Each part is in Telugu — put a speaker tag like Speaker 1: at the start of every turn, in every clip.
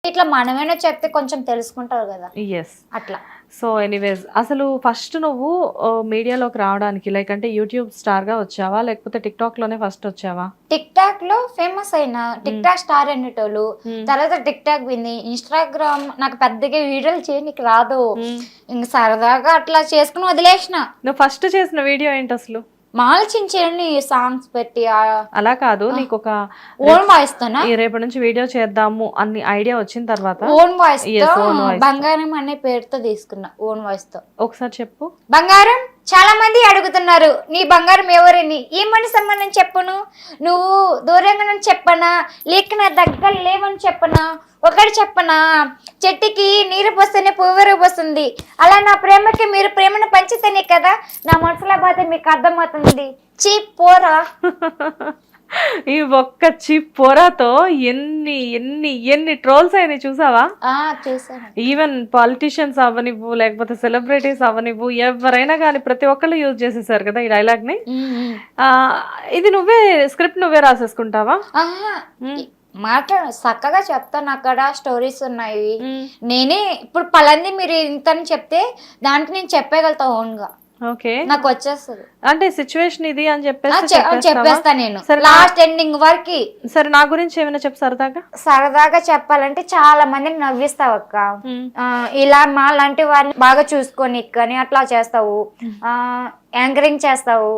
Speaker 1: ఇట్లా మనమేనా చెప్తే కొంచెం తెలుసుకుంటారు కదా
Speaker 2: ఎస్.
Speaker 1: అట్లా.
Speaker 2: సో ఎనీవేస్, అసలు ఫస్ట్ నువ్వు మీడియాలోకి రావడానికి లైక్ అంటే యూట్యూబ్ స్టార్గా వచ్చావా, లేకపోతే టిక్టాక్లోనే ఫస్ట్ వచ్చావా?
Speaker 1: టిక్ టాక్ లో ఫేమస్ అయిన టిక్ టాక్ స్టార్ అనేటోళ్ళు, తర్వాత టిక్ టాక్ విని ఇన్స్టాగ్రామ్ నాకు పెద్దగా వీడియోలు చేయడానికి రాదు, ఇంక సరదాగా అట్లా చేసుకుని వదిలేసిన.
Speaker 2: నువ్వు ఫస్ట్ చేసిన వీడియో ఏంటి అసలు?
Speaker 1: మామూలు చిన్న చిన్న సాంగ్స్ పెట్టి
Speaker 2: అలా కాదు, నీకు ఒక
Speaker 1: ఓన్ వాయిస్ తోనా
Speaker 2: రేపటి నుంచి వీడియో చేద్దాము అన్ని ఐడియా వచ్చిన తర్వాత
Speaker 1: ఓన్ వాయిస్
Speaker 2: Yes,
Speaker 1: తో
Speaker 2: own voice.
Speaker 1: బంగారం అనే పేరుతో తీసుకున్నా ఓన్ వాయిస్ తో.
Speaker 2: ఒకసారి చెప్పు.
Speaker 1: బంగారం, చాలా మంది అడుగుతున్నారు నీ బంగారం ఎవరని, ఏమని సంబంధం చెప్పును, నువ్వు దూరంగా నుంచి చెప్పనా లేక నా దగ్గర లేవని చెప్పనా, ఒకటి చెప్పనా, చెట్టుకి నీరు పోస్తేనే పువ్వు పోస్తుంది, అలా నా ప్రేమకి మీరు ప్రేమను పంచితేనే కదా నా మనసులో బాధ మీకు అర్థమవుతుంది. చీ పోరా.
Speaker 2: ఈ ఒక్క చిప్ పొరతో ఎన్ని ఎన్ని ఎన్ని ట్రోల్స్ అయినాయి చూసావా?
Speaker 1: చూసాను.
Speaker 2: ఈవెన్ పాలిటీషియన్స్ అవ్వనివ్వు, లేకపోతే సెలబ్రిటీస్ అవ్వనివ్వు, ఎవరైనా కానీ ప్రతి ఒక్కళ్ళు యూజ్ చేసేసారు కదా ఈ డైలాగ్ ని. ఇది నువ్వే స్క్రిప్ట్ నువ్వే రాసేసుకుంటావా?
Speaker 1: మాట చక్కగా చెప్తాను, అక్కడ స్టోరీస్ ఉన్నాయి. నేనే ఇప్పుడు పలాంది మీరు ఇంతని చెప్తే దానికి నేను చెప్పగలుగుతా ఓన్ గా.
Speaker 2: ఓకే,
Speaker 1: నాకు వచ్చేస్తుంది
Speaker 2: అంటే సిచ్యువేషన్ ఇది అని
Speaker 1: చెప్పేస్తా నేను లాస్ట్ ఎండింగ్ వరకు.
Speaker 2: సరే, నా గురించి ఏమైనా చెప్పు సరదాగా.
Speaker 1: సరదాగా చెప్పాలంటే చాలా మందిని నవ్విస్తావు అక్క, ఇలా మా లాంటి వారిని బాగా చూసుకొని కానీ అట్లా చేస్తావు, యాంకరింగ్ చేస్తావు.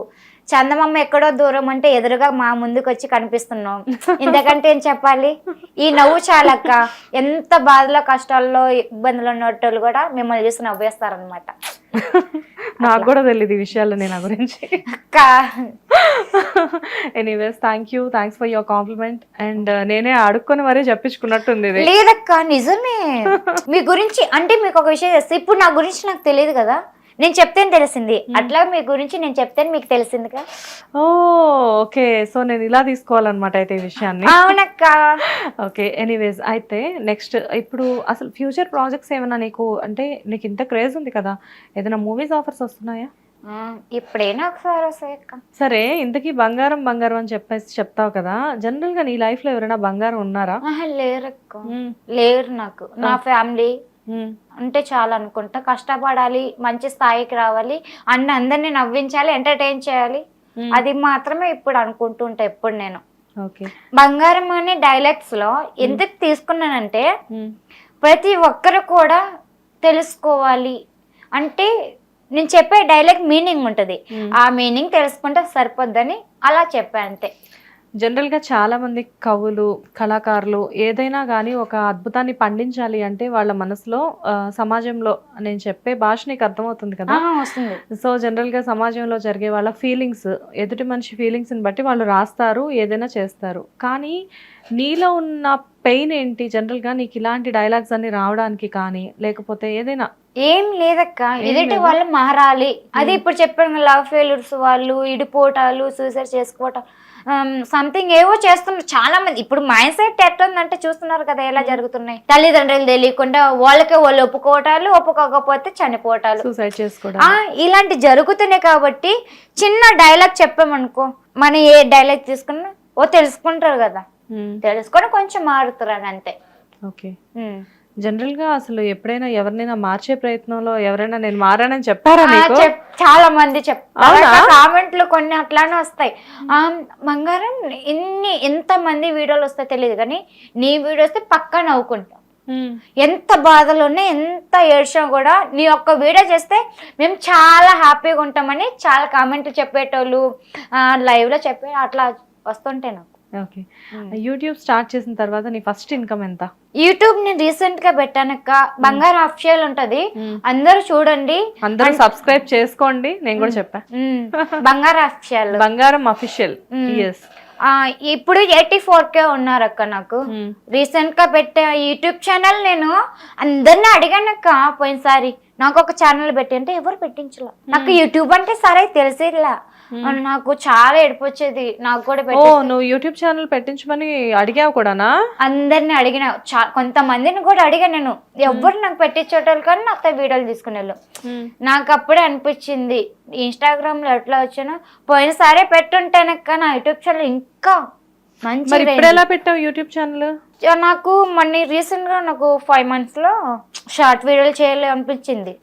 Speaker 1: చందమామ ఎక్కడో దూరం అంటే ఎదురుగా మా ముందుకు వచ్చి కనిపిస్తున్నాం, ఇంతకంటే ఏం చెప్పాలి. ఈ నవ్వు చాలక్క, ఎంత బాధలో కష్టాల్లో ఇబ్బందులు ఉన్నట్టు కూడా మిమ్మల్ని చూసి నవ్వేస్తారనమాట.
Speaker 2: నాకు కూడా తెలియదు ఈ విషయాలు నేను నా గురించి. Anyways, thanks for your compliment. And నేనే అడుక్కొని మరీ చెప్పించుకున్నట్టుంది.
Speaker 1: లేదక్క నిజమే. మీ గురించి అంటే మీకు ఒక విషయం చేస్తే, ఇప్పుడు నా గురించి నాకు తెలియదు కదా, నేను చెప్తేనే తెలిసింది, అట్లా మీ గురించి నేను చెప్తేనే మీకు తెలిసిందిగా.
Speaker 2: ఓకే, సో నేను ఇలా తీసుకోవాలన్నమాట అయితే ఈ విషయాన్ని.
Speaker 1: అవునక్క.
Speaker 2: ఓకే, ఎనీవేస్, అయితే నెక్స్ట్ ఇప్పుడు అసలు ఫ్యూచర్ ప్రాజెక్ట్స్ ఏమైనా నీకు, అంటే నీకు ఇంత క్రేజ్ ఉంది కదా, ఏదైనా మూవీస్ ఆఫర్స్ వస్తున్నాయా?
Speaker 1: ఇప్పుడైనా ఒకసారి వస్తాయి అక్క.
Speaker 2: సరే, ఇంతకీ బంగారం బంగారం అని చెప్తావు కదా, జనరల్ గా నీ లైఫ్ లో ఎవరైనా బంగారం ఉన్నారా?
Speaker 1: లేరక్క, లేరు. నాకు నా ఫ్యామిలీ అంటే చాలా అనుకుంటా, కష్టపడాలి, మంచి స్థాయికి రావాలి, అందరినీ నవ్వించాలి, ఎంటర్టైన్ చేయాలి, అది మాత్రమే ఇప్పుడు అనుకుంటుంటా ఎప్పుడు నేను. బంగారం అనే డైలాగ్స్ లో ఎందుకు తీసుకున్నానంటే, ప్రతి ఒక్కరు కూడా తెలుసుకోవాలి అంటే నేను చెప్పే డైలాగ్ మీనింగ్ ఉంటది, ఆ మీనింగ్ తెలుసుకుంటే సరిపోద్దని అలా చెప్పా అంతే.
Speaker 2: జనరల్గా చాలా మంది కవులు, కళాకారులు ఏదైనా కానీ ఒక అద్భుతాన్ని పండించాలి అంటే వాళ్ళ మనసులో సమాజంలో, నేను చెప్పే భాష నీకు అర్థమవుతుంది కదా, సో జనరల్గా సమాజంలో జరిగే వాళ్ళ ఫీలింగ్స్, ఎదుటి మనిషి ఫీలింగ్స్ని బట్టి వాళ్ళు రాస్తారు, ఏదైనా చేస్తారు. కానీ నీలో ఉన్న పెయిన్ ఏంటి జనరల్గా నీకు ఇలాంటి డైలాగ్స్ అన్ని రావడానికి కానీ, లేకపోతే ఏదైనా?
Speaker 1: ఏం లేదక్క, ఎదుటి వాళ్ళు మారాలి. అది ఇప్పుడు చెప్పాను, లవ్ ఫెయిల్యూర్స్ వాళ్ళు, ఇడిపోవటాలు, సూసైడ్ చేసుకోవటం, సంథింగ్ ఏవో చేస్తున్నారు చాలా మంది. ఇప్పుడు మైండ్ సెట్ ఎట్లుందంటే చూస్తున్నారు కదా ఎలా జరుగుతున్నాయి, తల్లిదండ్రులు తెలియకుండా వాళ్ళకే వాళ్ళు ఒప్పుకోవటాలు, ఒప్పుకోకపోతే చనిపోవటాలు,
Speaker 2: సూసైడ్ చేసుకోవడం,
Speaker 1: ఇలాంటి జరుగుతున్నాయి. కాబట్టి చిన్న డైలాగ్ చెప్పామనుకో, మనం ఏ డైలాగ్ తీసుకున్నా తెలుసుకుంటారు కదా, తెలుసుకొని కొంచెం మారుతారు అంతే.
Speaker 2: ఓకే, జనరల్ గా అసలు ఎప్పుడైనా ఎవరినైనా మార్చే ప్రయత్నంలో ఎవరైనా నేను మారానని చెప్పారా?
Speaker 1: చాలా మంది చెప్తారు, కామెంట్లు కొన్ని అట్లానే వస్తాయి. బంగారం ఎంత మంది వీడియోలు వస్తాయి తెలియదు, కానీ నీ వీడియో వస్తే పక్కా నవ్వుకుంటాం. ఎంత బాధలోనే ఎంత ఏడ్చినా కూడా నీ ఒక్క వీడియో చేస్తే మేము చాలా హ్యాపీగా ఉంటామని చాలా కామెంట్లు చెప్పేటోళ్ళు, లైవ్ లో చెప్పే అట్లా వస్తుంటాయి నాకు.
Speaker 2: ఓకే, యూట్యూబ్ స్టార్ట్ చేసిన తర్వాత నీ ఫస్ట్ ఇన్కమ్ ఎంత?
Speaker 1: యూట్యూబ్ నేను రీసెంట్ గా పెట్టానక్క, బంగారం అఫిషియల్ ఉంటది, అందరూ చూడండి,
Speaker 2: అందరూ సబ్స్క్రైబ్ చేసుకోండి. నేను కూడా చెప్పా, బంగారం అఫిషియల్.
Speaker 1: ఇప్పుడు 84K ఉన్నారక్క. నాకు రీసెంట్ గా పెట్టే యూట్యూబ్ ఛానల్ నేను అందరిని అడిగానక్క, పోయినసారి నాకు ఒక ఛానల్ పెట్టి అంటే ఎవరు పెట్టించలా, నాకు యూట్యూబ్ అంటే సరే తెలిసేలా, నాకు చాలా ఏడుపు వచ్చేది. నాకు కూడా
Speaker 2: నువ్వు యూట్యూబ్ ఛానల్ పెట్టించమని అడిగావు కూడానా?
Speaker 1: అందరిని అడిగిన, కొంతమందిని కూడా అడిగా నేను, ఎవరు నాకు పెట్టించేటోళ్ళు కానీ నాతో వీడియోలు తీసుకునే. నాకు అప్పుడే అనిపించింది ఇన్స్టాగ్రామ్ లో ఎట్లా వచ్చానో, పోయినసారే పెట్టుంటేనక్క నా యూట్యూబ్ ఛానల్ ఇంకా మంచి
Speaker 2: మరి ఇప్పుడు ఎలా పెట్టావు యూట్యూబ్ ఛానల్?
Speaker 1: నాకు మొన్న రీసెంట్ గా నాకు 5 months లో షార్ట్ వీడియోలు చేయాలి అనిపించింది.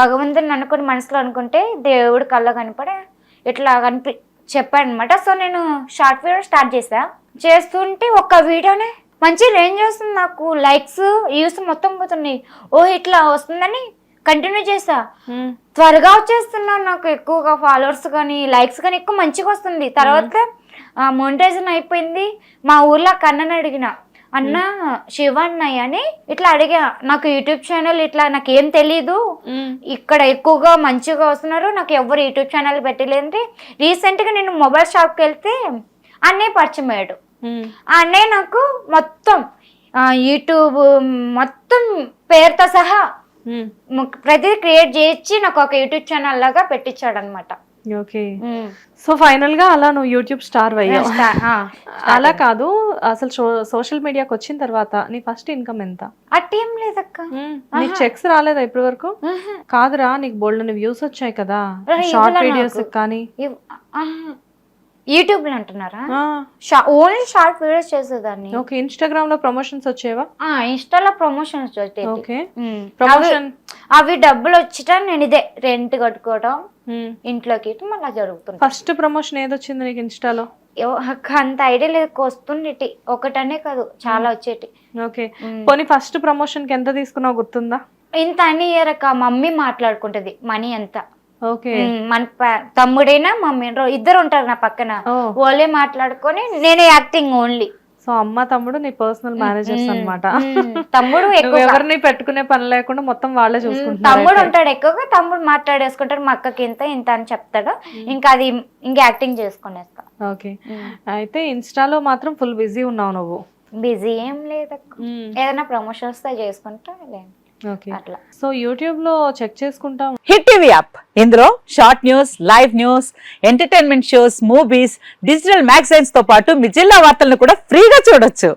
Speaker 1: భగవంతుని అనుకుని మనసులో అనుకుంటే దేవుడు కళ్ళ కనపడే ఇట్లా చెప్పాడు అనమాట. సో నేను షార్ట్ వీడియో స్టార్ట్ చేస్తుంటే ఒక్క వీడియోనే మంచి రేంజ్ వస్తుంది, నాకు లైక్స్ వ్యూస్ మొత్తం పోతున్నాయి. ఓ ఇట్లా వస్తుందని కంటిన్యూ చేసా, త్వరగా వచ్చేస్తున్నాను. నాకు ఎక్కువగా ఫాలోవర్స్ కానీ లైక్స్ కానీ ఎక్కువ మంచిగా వస్తుంది. తర్వాత మోనిటైజేషన్ అయిపోయింది. మా ఊర్లో కన్నని అడిగిన, అన్న శివ అన్నయ్య అని ఇట్లా అడిగా, నాకు యూట్యూబ్ ఛానల్ ఇట్లా నాకు ఏం తెలీదు, ఇక్కడ ఎక్కువగా మంచిగా వస్తున్నారు, నాకు ఎవరు యూట్యూబ్ ఛానల్ పెట్టలేదంటే రీసెంట్ గా నేను మొబైల్ షాప్కి వెళ్తే అన్నయ్య పరిచయం అయ్యాడు. ఆ అన్నయ్య నాకు మొత్తం యూట్యూబ్ మొత్తం పేరుతో సహా ప్రతిదీ క్రియేట్ చేయించి నాకు ఒక యూట్యూబ్ ఛానల్ లాగా పెట్టించాడు అనమాట.
Speaker 2: ఓకే, సో ఫైనల్ గా అలా నువ్వు యూట్యూబ్ స్టార్ అయ్యావు. అలా కాదు, అసలు సోషల్ మీడియాకి వచ్చిన తర్వాత నీ ఫస్ట్ ఇన్కమ్ ఎంత?
Speaker 1: అట్టేం లేదక్క.
Speaker 2: నీకు చెక్స్ రాలేదా ఇప్పటి వరకు? కాదురా, నీకు బోల్డ్ వ్యూస్ వచ్చాయి కదా షార్ట్ వీడియోస్ కానీ.
Speaker 1: యూట్యూబ్ లో అంటున్నారా? ఓన్లీ షార్ట్ వీడియోస్ చేసేదాన్ని.
Speaker 2: ఓకే, ఇన్స్టాగ్రామ్ లో ప్రమోషన్స్ వచ్చేవా?
Speaker 1: ఇన్స్టాలో ప్రమోషన్స్ వచ్చేది.
Speaker 2: ఓకే, ప్రమోషన్
Speaker 1: అవి డబ్బులు వచ్చిట నేను ఇదే రెంట్ కట్టుకోవడం ఇంట్లోకి మళ్ళీ జరుగుతుంది.
Speaker 2: ఫస్ట్ ప్రమోషన్ ఏదొచ్చింది నీకు ఇన్స్టాలో?
Speaker 1: అంత ఐడియా లేదు, వస్తుండేటి ఒకటనే కాదు చాలా వచ్చేటి.
Speaker 2: ఓకే, పోనీ ఫస్ట్ ప్రమోషన్ కి ఎంత తీసుకున్నావు గుర్తుందా?
Speaker 1: ఇంత అని ఇయరక మమ్మీ మాట్లాడుకుంటది మనీ అంతా.
Speaker 2: ఓకే,
Speaker 1: మన తమ్ముడైనా మమ్మీ ఇద్దరు ఉంటారు నా పక్కన, వాళ్ళే మాట్లాడుకొని నేనే యాక్టింగ్ ఓన్లీ.
Speaker 2: సో అమ్మ తమ్ముడు నీ పర్సనల్ మేనేజర్స్ అన్నమాట.
Speaker 1: తమ్ముడు
Speaker 2: ఎవరిని పెట్టుకునే పని లేకుండా మొత్తం వాళ్ళే చూసుకుంటారు.
Speaker 1: తమ్ముడు ఉంటాడు ఎక్కువగా, తమ్ముడు మాట్లాడేసుకుంటాడు, మా అక్కకి ఇంత ఇంత అని చెప్తాడు, ఇంకా అది ఇంకా యాక్టింగ్ చేసుకునేస్తా.
Speaker 2: ఓకే, అయితే ఇన్స్టాలో మాత్రం ఫుల్ బిజీ ఉన్నావు నువ్వు?
Speaker 1: బిజీ ఏం లేదు, ఏదైనా ప్రమోషన్స్ చేసుకుంటా
Speaker 2: అట్లా. సో యూట్యూబ్ లో చెక్ చేసుకుంటాం.
Speaker 3: హిట్ టీవీ యాప్, ఇందులో short news, live news, entertainment shows, movies, digital magazines తో పాటు మీ జిల్లా వార్తలను కూడా ఫ్రీగా చూడొచ్చు.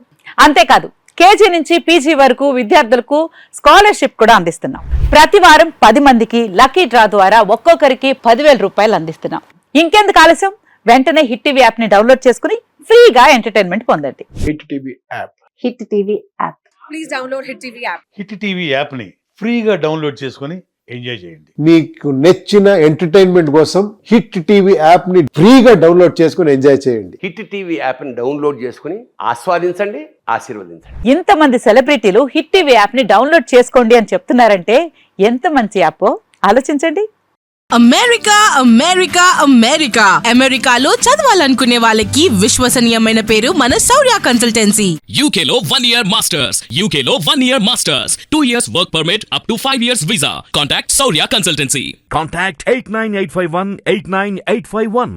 Speaker 3: అంతేకాదు కేజీ నుంచి పీజీ వరకు విద్యార్థులకు స్కాలర్షిప్ కూడా అందిస్తున్నాం. ప్రతి వారం 10 మందికి లక్కీ డ్రా ద్వారా ఒక్కొక్కరికి 10,000 రూపాయలు అందిస్తున్నాం. ఇంకెందుకు ఆలస్యం, వెంటనే హిట్ టీవీ యాప్ ని డౌన్లోడ్ చేసుకుని ఫ్రీగా ఎంటర్టైన్మెంట్ పొందండి.
Speaker 4: Hit TV app.
Speaker 3: Hit TV app.
Speaker 5: Please download hit TV app.
Speaker 6: Hit TV app ని ఫ్రీగా డౌన్లోడ్ చేసుకుని ఎంజాయ్ చేయండి.
Speaker 4: మీకు నచ్చిన ఎంటర్టైన్మెంట్ కోసం హిట్ టీవీ యాప్ ని ఫ్రీగా డౌన్లోడ్ చేసుకుని ఎంజాయ్ చేయండి.
Speaker 7: హిట్ టీవీ యాప్ ని డౌన్లోడ్ చేసుకుని ఆస్వాదించండి, ఆశీర్వదించండి.
Speaker 3: ఇంతమంది సెలబ్రిటీలు హిట్ టీవీ యాప్ ని డౌన్లోడ్ చేసుకోండి అని చెప్తున్నారంటే ఎంత మంచి యాప్ ఆలోచించండి.
Speaker 5: అమెరికా అమెరికా అమెరికా అమెరికాలో చదవాలనుకునే వాళ్ళకి విశ్వసనీయమైన పేరు మన శౌర్య కన్సల్టెన్సీ.
Speaker 8: UK లో 1 year masters. UK లో 1 year masters. 2 years work permit up to 5 years visa. Contact Saurya Consultancy.
Speaker 9: Contact 89851 89851.